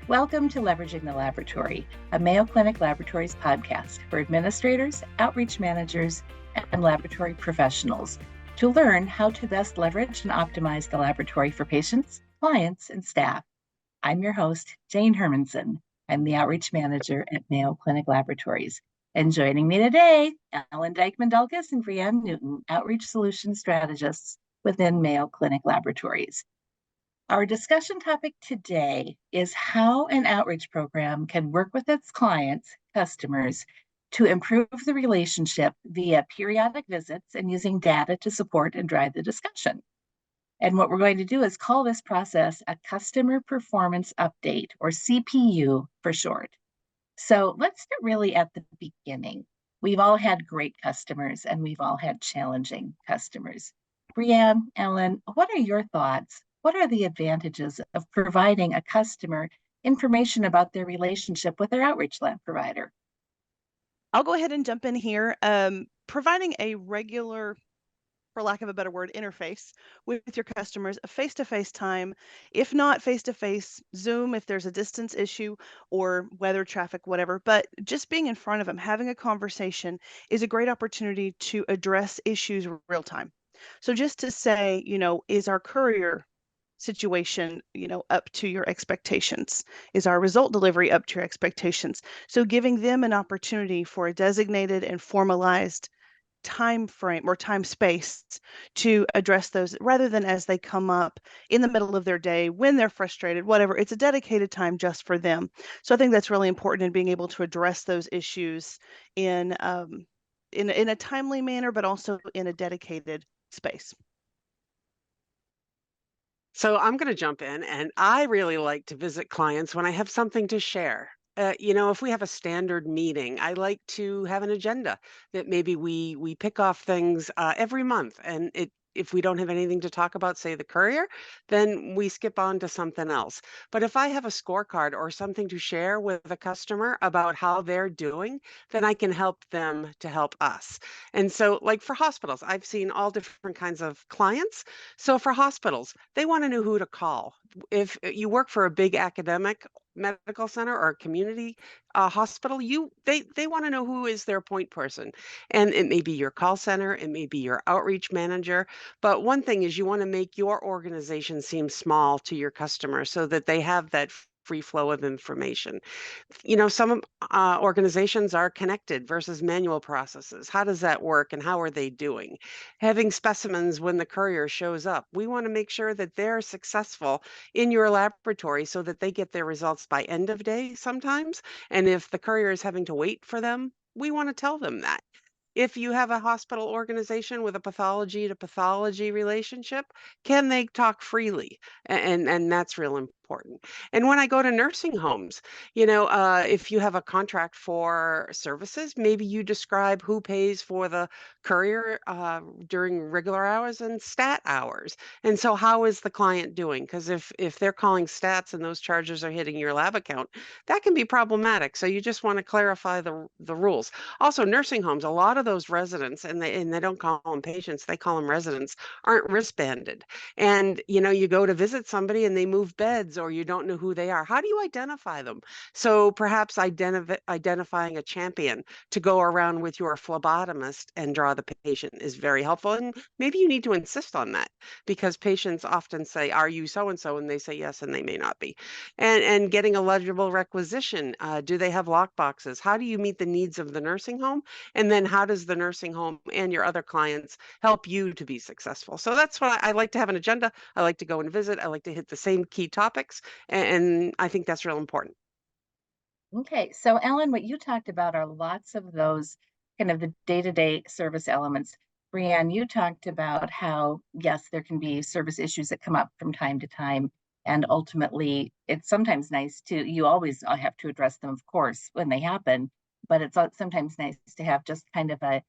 Welcome to Leveraging the Laboratory, a Mayo Clinic Laboratories podcast for administrators, outreach managers, and laboratory professionals to learn how to best leverage and optimize the laboratory for patients, clients, and staff. I'm your host, Jane Hermansen. I'm the outreach manager at Mayo Clinic Laboratories. And joining me today, Dijkman, Dulkes, and Brianne Newton, outreach solutions strategists within Mayo Clinic Laboratories. Our discussion topic today is how an outreach program can work with its clients, customers, to improve the relationship via periodic visits and using data to support and drive the discussion. And what we're going to do is call this process a customer performance update, or CPU for short. So let's start really at the beginning. We've all had great customers and we've all had challenging customers. Brianne, Ellen, what are your thoughts? What are the advantages of providing a customer information about their relationship with their outreach lab provider? I'll go ahead and jump in here. Providing a regular, for lack of a better word, interface with your customers, a face-to-face time, if not face-to-face, Zoom if there's a distance issue or weather, traffic, whatever, but just being in front of them, having a conversation is a great opportunity to address issues real time. So just to say, is our courier situation, up to your expectations? Is our result delivery up to your expectations? So giving them an opportunity for a designated and formalized time frame or time space to address those rather than as they come up in the middle of their day when they're frustrated, whatever. It's a dedicated time just for them. So I think that's really important in being able to address those issues in a timely manner, but also in a dedicated space. So I'm going to jump in, and I really like to visit clients when I have something to share. If we have a standard meeting, I like to have an agenda that maybe we pick off things every month, and if we don't have anything to talk about, say the courier, then we skip on to something else. But if I have a scorecard or something to share with a customer about how they're doing, then I can help them to help us. And so, like for hospitals, I've seen all different kinds of clients. So for hospitals, they want to know who to call. If you work for a big academic medical center or a community hospital, they want to know who is their point person. And it may be your call center, it may be your outreach manager. But one thing is you want to make your organization seem small to your customers so that they have that free flow of information. Some organizations are connected versus manual processes. How does that work and how are they doing? Having specimens when the courier shows up. We want to make sure that they're successful in your laboratory so that they get their results by end of day sometimes. And if the courier is having to wait for them, we want to tell them that. If you have a hospital organization with a pathology to pathology relationship, can they talk freely? And that's real important. And when I go to nursing homes, if you have a contract for services, maybe you describe who pays for the courier during regular hours and stat hours. And so how is the client doing? Because if they're calling stats and those charges are hitting your lab account, that can be problematic. So you just want to clarify the rules. Also, nursing homes, a lot of those residents, and they don't call them patients, they call them residents, aren't wristbanded. And you go to visit somebody and they move beds or you don't know who they are. How do you identify them? So perhaps identifying a champion to go around with your phlebotomist and draw the patient is very helpful. And maybe you need to insist on that because patients often say, "Are you so and so?" And they say yes, and they may not be. And getting a legible requisition. Do they have lock boxes? How do you meet the needs of the nursing home? And then how does the nursing home and your other clients help you to be successful? So that's why I like to have an agenda. I like to go and visit. I like to hit the same key topics. And I think that's real important. Okay, so Ellen, what you talked about are lots of those kind of the day-to-day service elements. Brianne, you talked about how, yes, there can be service issues that come up from time to time. And ultimately, it's sometimes nice you always have to address them, of course, when they happen, but it's sometimes nice to have just kind of a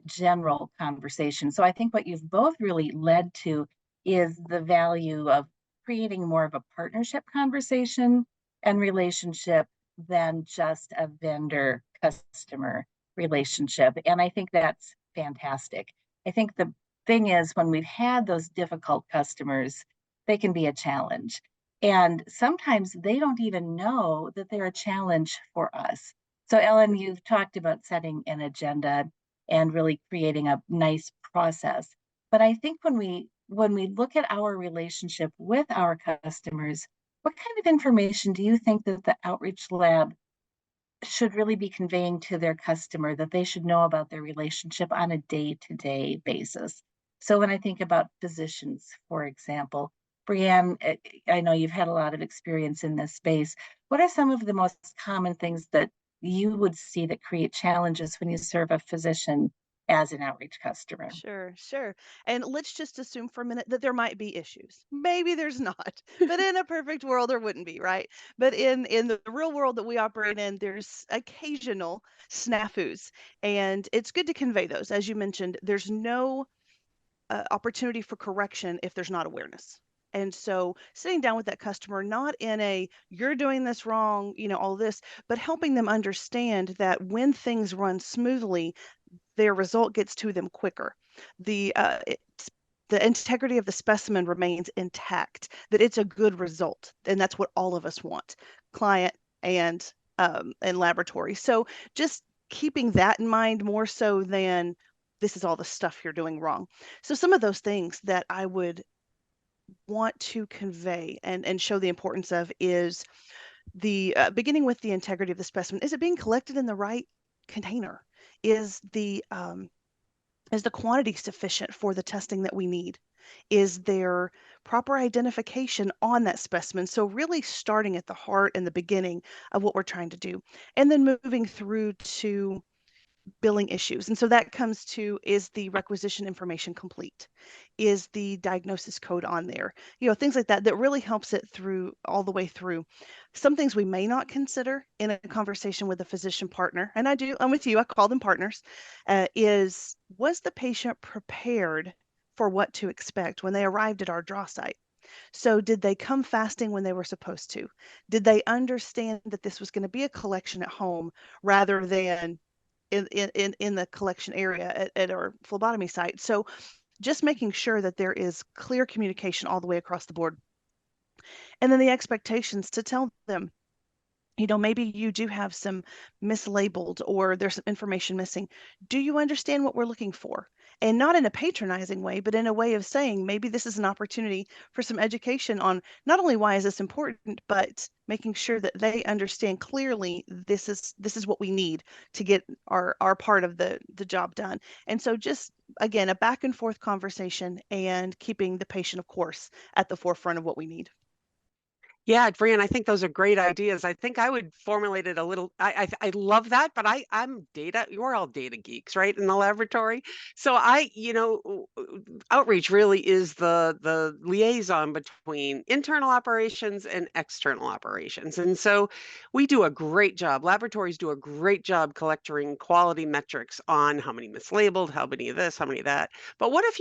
general conversation. So I think what you've both really led to is the value of creating more of a partnership conversation and relationship than just a vendor customer relationship. And I think that's fantastic. I think the thing is, when we've had those difficult customers, they can be a challenge. And sometimes they don't even know that they're a challenge for us. So, Ellen, you've talked about setting an agenda and really creating a nice process. But I think when we look at our relationship with our customers, what kind of information do you think that the outreach lab should really be conveying to their customer that they should know about their relationship on a day-to-day basis? So when I think about physicians, for example, Brianne, I know you've had a lot of experience in this space. What are some of the most common things that you would see that create challenges when you serve a physician as an outreach customer? Sure, sure. And let's just assume for a minute that there might be issues. Maybe there's not, but in a perfect world there wouldn't be, right? But in the real world that we operate in, there's occasional snafus, and it's good to convey those. As you mentioned, there's no opportunity for correction if there's not awareness. And so sitting down with that customer, not in a you're doing this wrong, all this, but helping them understand that when things run smoothly, their result gets to them quicker. The integrity of the specimen remains intact, that it's a good result. And that's what all of us want, client and laboratory. So just keeping that in mind more so than this is all the stuff you're doing wrong. So some of those things that I would want to convey and show the importance of is the beginning with the integrity of the specimen. Is it being collected in the right container? Is the quantity sufficient for the testing that we need? Is there proper identification on that specimen? So really starting at the heart and the beginning of what we're trying to do, and then moving through to billing issues. And so that comes to, is the requisition information complete? Is the diagnosis code on there? Things like that, that really helps it through all the way through. Some things we may not consider in a conversation with a physician partner, and I'm with you, I call them partners, was the patient prepared for what to expect when they arrived at our draw site? So did they come fasting when they were supposed to? Did they understand that this was going to be a collection at home rather than in the collection area at our phlebotomy site? So just making sure that there is clear communication all the way across the board. And then the expectations to tell them, maybe you do have some mislabeled or there's some information missing. Do you understand what we're looking for? And not in a patronizing way, but in a way of saying, maybe this is an opportunity for some education on not only why is this important, but making sure that they understand clearly this is what we need to get our part of the job done. And so just, again, a back and forth conversation and keeping the patient, of course, at the forefront of what we need. Yeah, Brianne, I think those are great ideas. I think I would formulate it a little. I love that, but I'm data. You're all data geeks, right, in the laboratory. So outreach really is the liaison between internal operations and external operations, and so we do a great job. Laboratories do a great job collecting quality metrics on how many mislabeled, how many of this, how many of that. But what if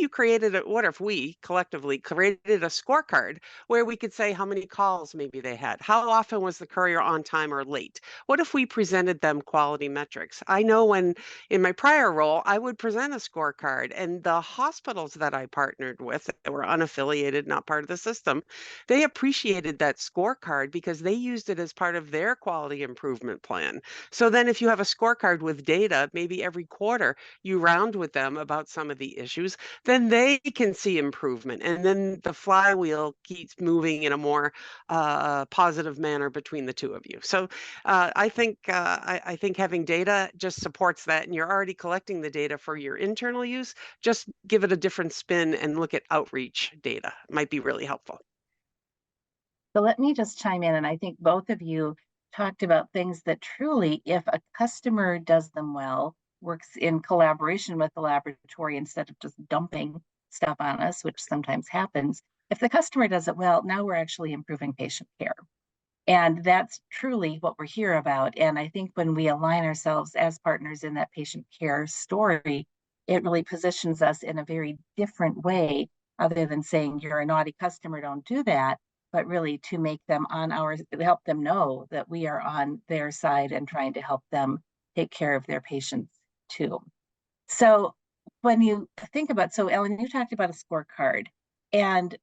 what if we collectively created a scorecard where we could say how many calls maybe they had. How often was the courier on time or late? What if we presented them quality metrics? I know when in my prior role, I would present a scorecard, and the hospitals that I partnered with that were unaffiliated, not part of the system, they appreciated that scorecard because they used it as part of their quality improvement plan. So then if you have a scorecard with data, maybe every quarter you round with them about some of the issues, then they can see improvement. And then the flywheel keeps moving in a more positive manner between the two of you. So I think having data just supports that, and you're already collecting the data for your internal use. Just give it a different spin and look at outreach data. It might be really helpful. So let me just chime in, and I think both of you talked about things that truly, if a customer does them well, works in collaboration with the laboratory instead of just dumping stuff on us, which sometimes happens. If the customer does it well, now we're actually improving patient care. And that's truly what we're here about. And I think when we align ourselves as partners in that patient care story, it really positions us in a very different way, other than saying you're a naughty customer, don't do that, but really to make them help them know that we are on their side and trying to help them take care of their patients too. So when you think about, so Ellen, you talked about a scorecard, and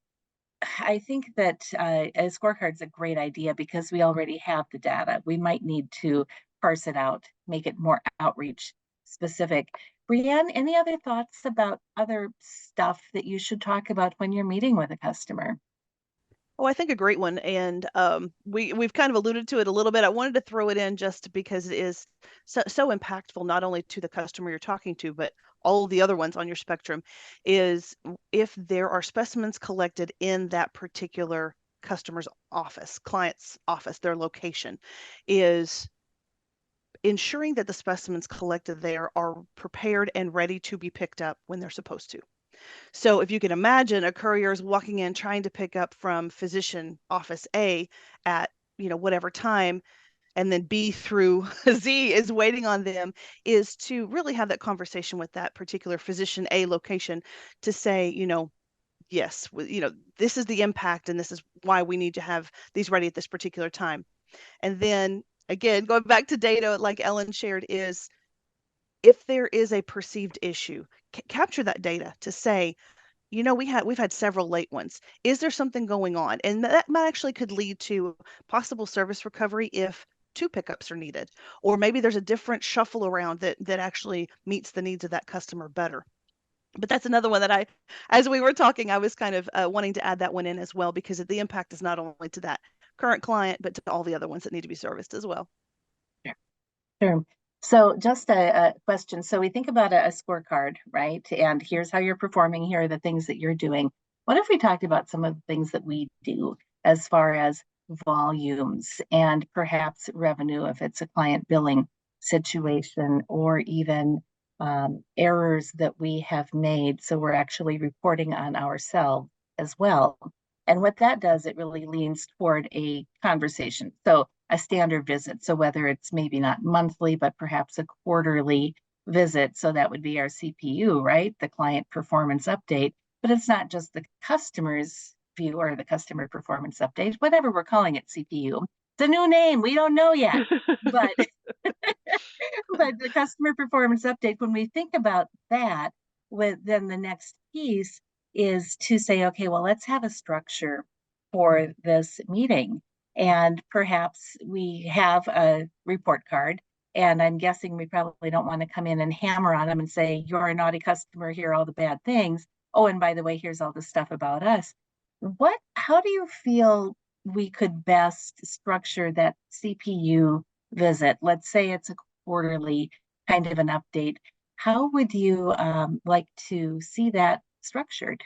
I think that a scorecard is a great idea because we already have the data. We might need to parse it out, make it more outreach specific. Brianne, any other thoughts about other stuff that you should talk about when you're meeting with a customer? Oh, I think a great one, and we've kind of alluded to it a little bit. I wanted to throw it in just because it is so impactful, not only to the customer you're talking to, but all the other ones on your spectrum. Is if there are specimens collected in that particular customer's office, client's office, their location, is ensuring that the specimens collected there are prepared and ready to be picked up when they're supposed to. So if you can imagine, a courier is walking in trying to pick up from physician office A at, whatever time, and then B through Z is waiting on them, is to really have that conversation with that particular physician A location to say, yes, this is the impact and this is why we need to have these ready at this particular time. And then again, going back to data, like Ellen shared, is if there is a perceived issue, capture that data to say, we've had several late ones. Is there something going on? And that might actually could lead to possible service recovery if two pickups are needed, or maybe there's a different shuffle around that actually meets the needs of that customer better. But that's another one that as we were talking, I was kind of wanting to add that one in as well, because the impact is not only to that current client, but to all the other ones that need to be serviced as well. Sure. So just a question. So we think about a scorecard, right? And here's how you're performing. Here are the things that you're doing. What if we talked about some of the things that we do as far as volumes and perhaps revenue, if it's a client billing situation, or even errors that we have made. So we're actually reporting on ourselves as well. And what that does, it really leans toward a conversation. So a standard visit. So whether it's maybe not monthly, but perhaps a quarterly visit. So that would be our CPU, right? The client performance update. But it's not just the customer's view or the customer performance update, whatever we're calling it, CPU. It's a new name. We don't know yet. But but the customer performance update, when we think about that, then the next piece is to say, okay, well, let's have a structure for this meeting. And perhaps we have a report card. And I'm guessing we probably don't want to come in and hammer on them and say, you're a naughty customer, here are all the bad things. Oh, and by the way, here's all the stuff about us. How do you feel we could best structure that CPU visit? Let's say it's a quarterly kind of an update. How would you like to see that structured?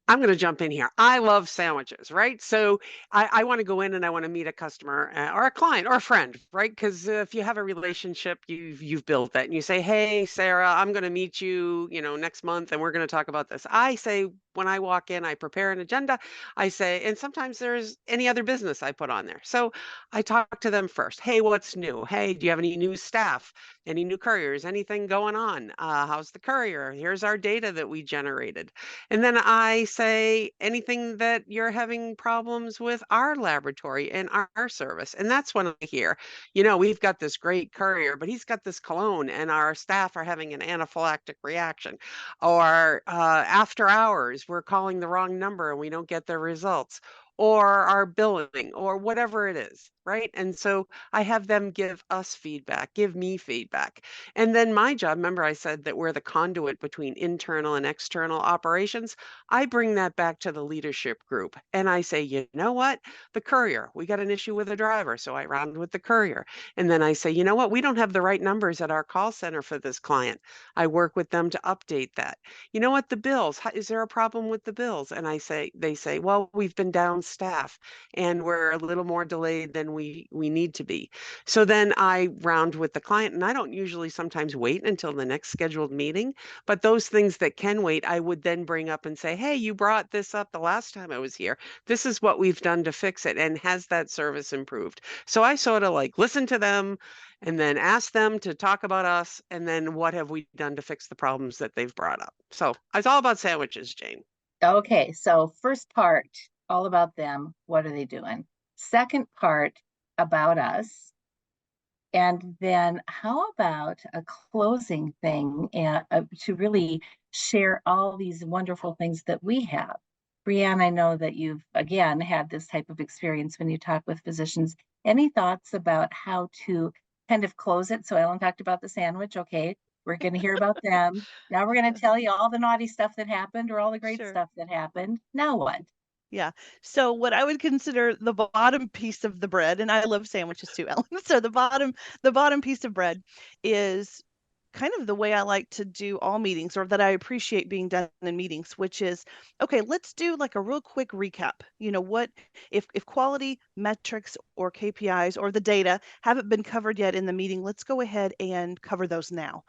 I'm going to jump in here. I love sandwiches, right? So I want to go in and I want to meet a customer or a client or a friend, right? Because if you have a relationship, you've built that, and you say, "Hey, Sarah, I'm going to meet you, next month, and we're going to talk about this." I say when I walk in, I prepare an agenda. I say, and sometimes there's any other business I put on there. So I talk to them first. Hey, what's new? Hey, do you have any new staff? Any new couriers? Anything going on? How's the courier? Here's our data that we generated. And then I say anything that you're having problems with our laboratory and our service. And that's when I hear, we've got this great courier, but he's got this cologne and our staff are having an anaphylactic reaction. Or after hours, we're calling the wrong number and we don't get the results. Or our billing, or whatever it is, right? And so I have them give us feedback, give me feedback. And then my job, remember I said that we're the conduit between internal and external operations. I bring that back to the leadership group and I say, you know what? The courier, we got an issue with a driver. So I round with the courier. And then I say, you know what? We don't have the right numbers at our call center for this client. I work with them to update that. You know what? The bills, is there a problem with the bills? And they say, well, we've been down staff and we're a little more delayed than we need to be. So then I round with the client, and I don't usually sometimes wait until the next scheduled meeting, but those things that can wait, I would then bring up and say, hey, you brought this up the last time I was here. This is what we've done to fix it. And has that service improved? So I sort of like listen to them and then ask them to talk about us. And then what have we done to fix the problems that they've brought up? So it's all about sandwiches, Jane. Okay, so first part, all about them. What are they doing? Second part, about us. And then how about a closing thing to really share all these wonderful things that we have? Brianne, I know that you've again had this type of experience when you talk with physicians. Any thoughts about how to kind of close it? So Ellen talked about the sandwich. Okay, we're going to hear about them. Now we're going to tell you all the naughty stuff that happened or all the great Sure. stuff that happened. Now what? Yeah. So what I would consider the bottom piece of the bread, and I love sandwiches too, Ellen. So the bottom piece of bread is kind of the way I like to do all meetings, or that I appreciate being done in meetings, which is, okay, let's do like a real quick recap. What if quality metrics or KPIs or the data haven't been covered yet in the meeting, let's go ahead and cover those now.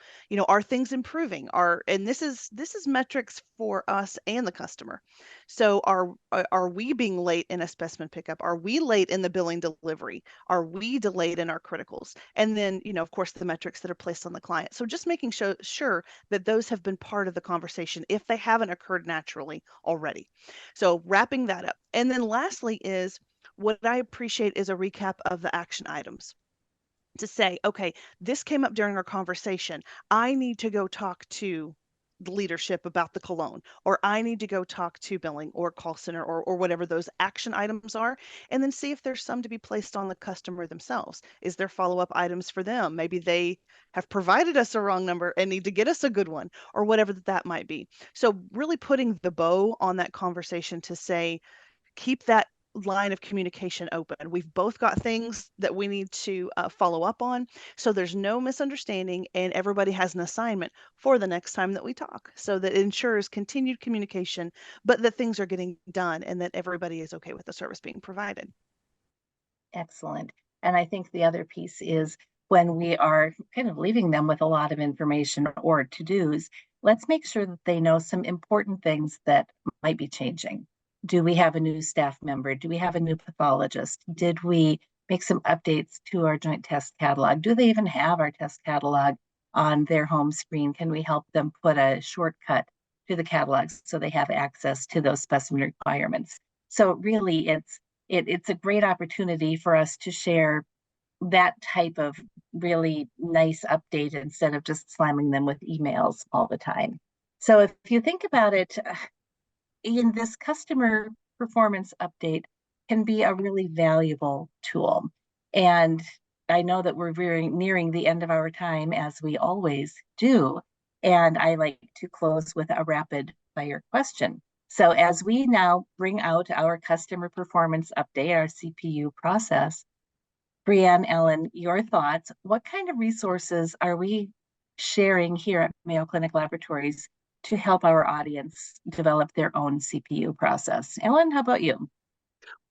Are things improving? And this is metrics for us and the customer. So are we being late in a specimen pickup? Are we late in the billing delivery? Are we delayed in our criticals? And then, of course, the metrics that are placed on the client. So just making sure that those have been part of the conversation if they haven't occurred naturally already. So wrapping that up. And then lastly is what I appreciate is a recap of the action items to say, okay, this came up during our conversation. I need to go talk to the leadership about the cologne, or I need to go talk to billing or call center or whatever those action items are, and then see if there's some to be placed on the customer themselves. Is there follow-up items for them? Maybe they have provided us a wrong number and need to get us a good one, or whatever that might be. So really putting the bow on that conversation to say, keep that line of communication open. We've both got things that we need to follow up on. So there's no misunderstanding and everybody has an assignment for the next time that we talk. So that ensures continued communication, but that things are getting done and that everybody is okay with the service being provided. Excellent. And I think the other piece is when we are kind of leaving them with a lot of information or to-dos, let's make sure that they know some important things that might be changing. Do we have a new staff member? Do we have a new pathologist? Did we make some updates to our joint test catalog? Do they even have our test catalog on their home screen? Can we help them put a shortcut to the catalogs so they have access to those specimen requirements? So really, it's a great opportunity for us to share that type of really nice update instead of just slamming them with emails all the time. So if you think about it, in this customer performance update can be a really valuable tool. And I know that we're very nearing the end of our time, as we always do. And I like to close with a rapid fire question. So as we now bring out our customer performance update, our CPU process, Brianne, Ellen, your thoughts, what kind of resources are we sharing here at Mayo Clinic Laboratories to help our audience develop their own CPU process? Ellen, how about you?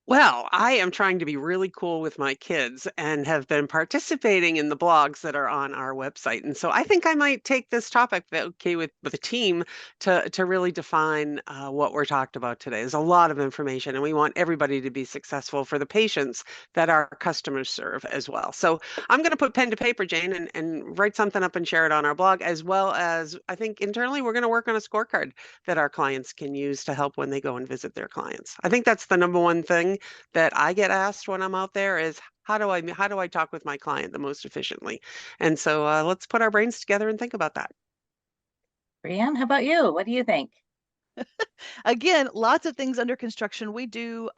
Well, I am trying to be really cool with my kids and have been participating in the blogs that are on our website. And so I think I might take this topic with a team to really define what we're talked about today. There's a lot of information, and we want everybody to be successful for the patients that our customers serve as well. So I'm going to put pen to paper, Jane, and write something up and share it on our blog, as well as I think internally we're going to work on a scorecard that our clients can use to help when they go and visit their clients. I think that's the number one thing that I get asked when I'm out there is how do I talk with my client the most efficiently? And so let's put our brains together and think about that. Brianne, how about you? What do you think? Again, lots of things under construction. We do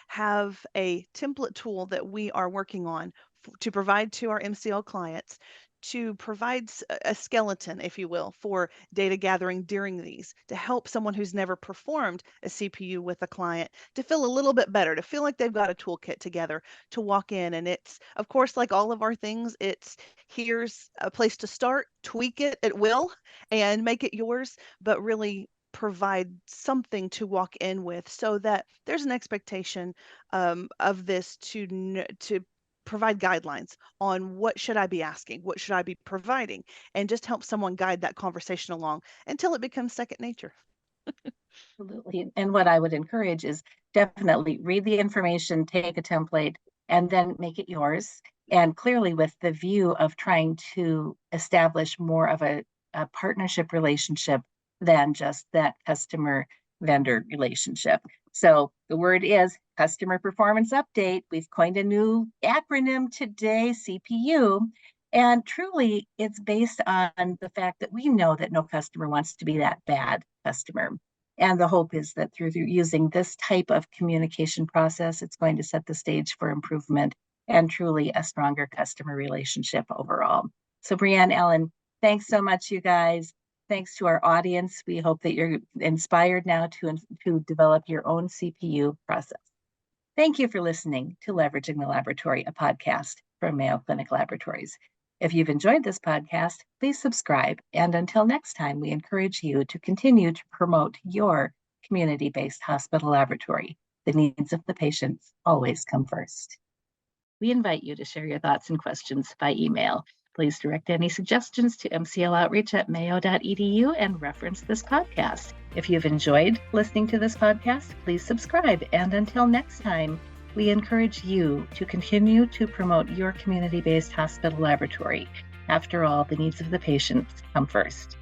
have a template tool that we are working on to provide to our MCL clients to provide a skeleton, if you will, for data gathering during these to help someone who's never performed a CPU with a client to feel a little bit better, to feel like they've got a toolkit together to walk in. And it's, of course, like all of our things, it's here's a place to start, tweak it at will, and make it yours, but really provide something to walk in with so that there's an expectation of this to provide guidelines on what should I be asking, what should I be providing, and just help someone guide that conversation along until it becomes second nature. Absolutely. And what I would encourage is definitely read the information, take a template, and then make it yours. And clearly, with the view of trying to establish more of a partnership relationship than just that customer vendor relationship. So the word is customer performance update. We've coined a new acronym today, CPU. And truly, it's based on the fact that we know that no customer wants to be that bad customer. And the hope is that through using this type of communication process, it's going to set the stage for improvement and truly a stronger customer relationship overall. So Brianne, Ellen, thanks so much, you guys. Thanks to our audience. We hope that you're inspired now to develop your own CPU process. Thank you for listening to Leveraging the Laboratory, a podcast from Mayo Clinic Laboratories. If you've enjoyed this podcast, please subscribe. And until next time, we encourage you to continue to promote your community-based hospital laboratory. The needs of the patients always come first. We invite you to share your thoughts and questions by email. Please direct any suggestions to mcloutreach@mayo.edu and reference this podcast. If you've enjoyed listening to this podcast, please subscribe. And until next time, we encourage you to continue to promote your community-based hospital laboratory. After all, the needs of the patients come first.